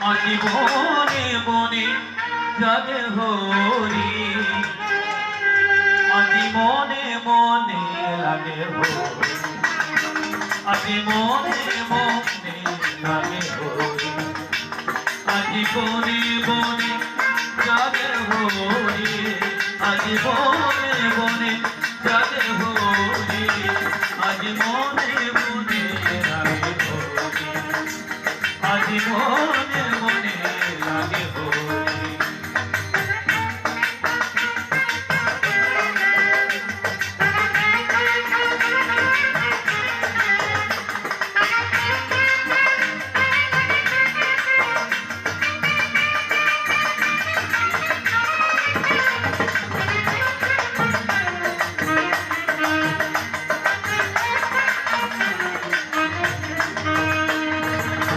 আজি মনে মনে জাগে হরি, আজি মনে মনে লাগে হরি, আজি মনে মনে লাগে হরি, আজি বনে বনে জাগে হরি, আজি বনে বনে জাগে হরি, আজি মনে মনে লাগে হরি, আজি মনে